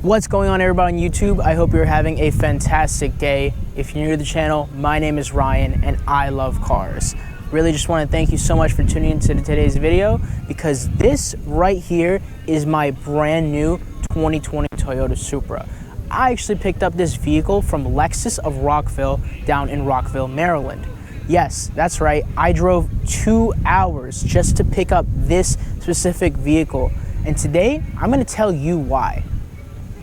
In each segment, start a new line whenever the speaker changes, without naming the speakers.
What's going on, everybody on YouTube? I hope you're having a fantastic day. If you're new to the channel, my name is Ryan and I love cars. Really just want to thank you so much for tuning into today's video, because this right here is my brand new 2020 Toyota Supra. I actually picked up this vehicle from Lexus of Rockville down in Rockville, Maryland. Yes, that's right. I drove 2 hours just to pick up this specific vehicle. And today, I'm going to tell you why.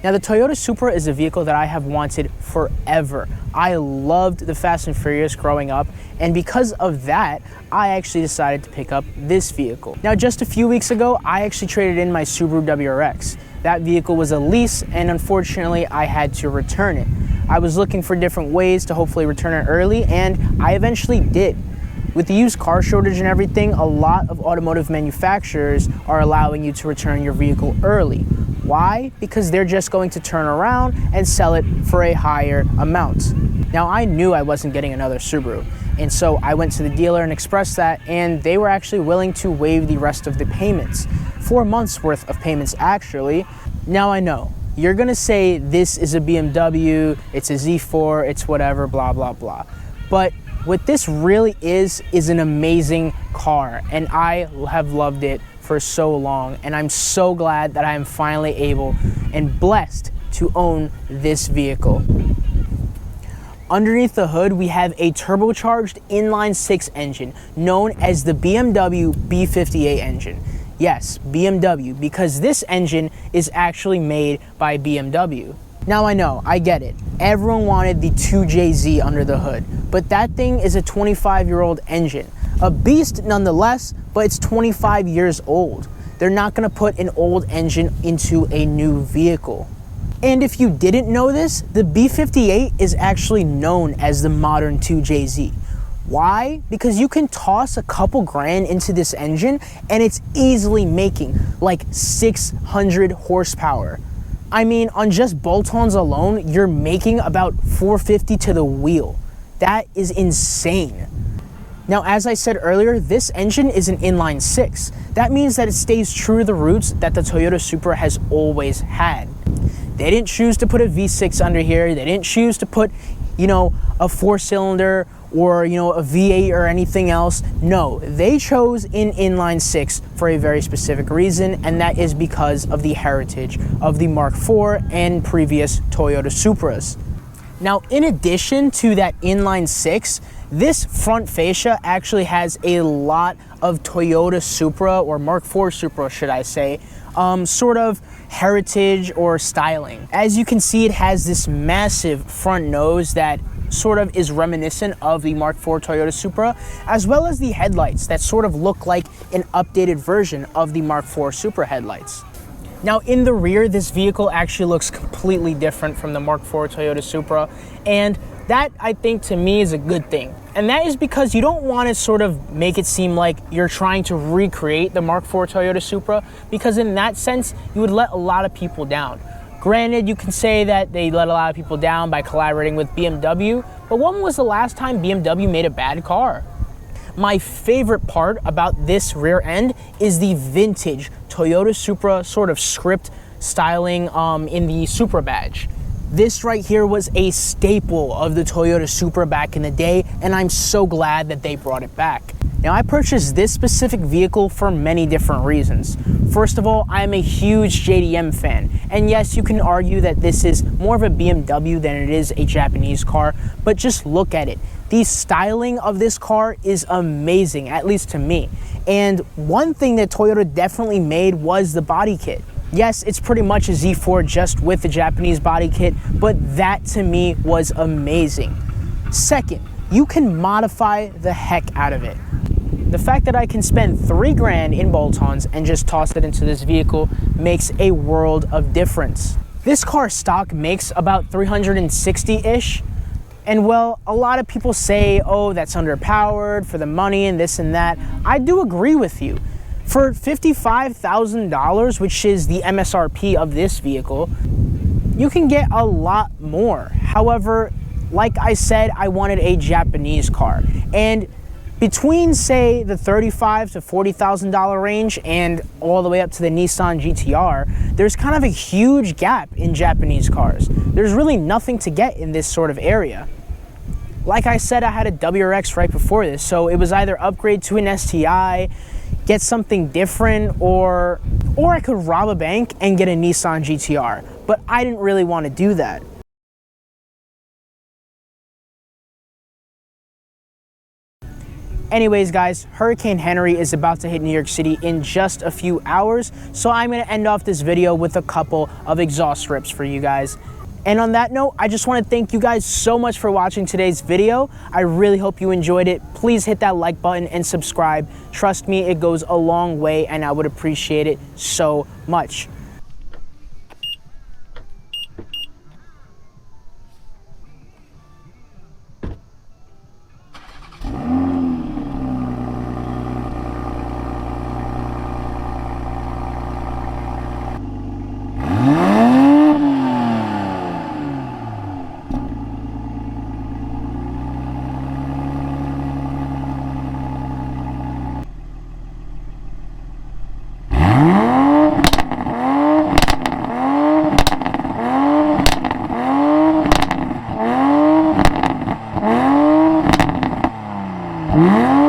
Now, the Toyota Supra is a vehicle that I have wanted forever. I loved the Fast and Furious growing up, and because of that, I actually decided to pick up this vehicle. Now, just a few weeks ago, I actually traded in my Subaru WRX. That vehicle was a lease, and unfortunately, I had to return it. I was looking for different ways to hopefully return it early, and I eventually did. With the used car shortage and everything, a lot of automotive manufacturers are allowing you to return your vehicle early. Why? Because they're just going to turn around and sell it for a higher amount. Now, I knew I wasn't getting another Subaru, and so I went to the dealer and expressed that, and they were actually willing to waive the rest of the payments. 4 months worth of payments, actually. Now, I know you're gonna say this is a BMW, it's a Z4, it's whatever, blah, blah, blah. But what this really is an amazing car, and I have loved it for so long, and I'm so glad that I am finally able and blessed to own this vehicle. Underneath the hood, we have a turbocharged inline-6 engine known as the BMW B58 engine. Yes, BMW, because this engine is actually made by BMW. Now, I know, I get it. Everyone wanted the 2JZ under the hood, but that thing is a 25-year-old engine. A beast nonetheless, but it's 25 years old. They're not gonna put an old engine into a new vehicle. And if you didn't know this, the B58 is actually known as the modern 2JZ. Why? Because you can toss a couple grand into this engine and it's easily making like 600 horsepower. I mean, on just bolt-ons alone, you're making about 450 to the wheel. That is insane. Now, as I said earlier, this engine is an inline-6. That means that it stays true to the roots that the Toyota Supra has always had. They didn't choose to put a V6 under here. They didn't choose to put, a 4-cylinder or, a V8 or anything else. No, they chose an inline-6 for a very specific reason, and that is because of the heritage of the Mark IV and previous Toyota Supras. Now, in addition to that inline-6, this front fascia actually has a lot of Toyota Supra, or Mark IV Supra, should I say, sort of heritage or styling. As you can see, it has this massive front nose that sort of is reminiscent of the Mark IV Toyota Supra, as well as the headlights that sort of look like an updated version of the Mark IV Supra headlights. Now, in the rear, this vehicle actually looks completely different from the Mark IV Toyota Supra, and that, I think, to me, is a good thing. And that is because you don't want to sort of make it seem like you're trying to recreate the Mark IV Toyota Supra, because in that sense, you would let a lot of people down. Granted, you can say that they let a lot of people down by collaborating with BMW, but when was the last time BMW made a bad car? My favorite part about this rear end is the vintage Toyota Supra sort of script styling in the Supra badge. This right here was a staple of the Toyota Supra back in the day, and I'm so glad that they brought it back. Now, I purchased this specific vehicle for many different reasons. First of all, I'm a huge JDM fan, and yes, you can argue that this is more of a BMW than it is a Japanese car, but just look at it. The styling of this car is amazing, at least to me. And one thing that Toyota definitely made was the body kit. Yes, it's pretty much a Z4 just with the Japanese body kit, but that to me was amazing. Second, you can modify the heck out of it. The fact that I can spend 3 grand in bolt-ons and just toss it into this vehicle makes a world of difference. This car stock makes about 360-ish, and well, a lot of people say, oh, that's underpowered for the money and this and that. I do agree with you. For $55,000, which is the MSRP of this vehicle, you can get a lot more. However, like I said, I wanted a Japanese car. And Between, say, the $35,000 to $40,000 range and all the way up to the Nissan GT-R, there's kind of a huge gap in Japanese cars. There's really nothing to get in this sort of area. Like I said, I had a WRX right before this, so it was either upgrade to an STI, get something different, or I could rob a bank and get a Nissan GT-R. But I didn't really want to do that. Anyways, guys, Hurricane Henry is about to hit New York City in just a few hours, so I'm going to end off this video with a couple of exhaust rips for you guys. And on that note, I just want to thank you guys so much for watching today's video. I really hope you enjoyed it. Please hit that like button and subscribe. Trust me, it goes a long way, and I would appreciate it so much.
Mm-hmm.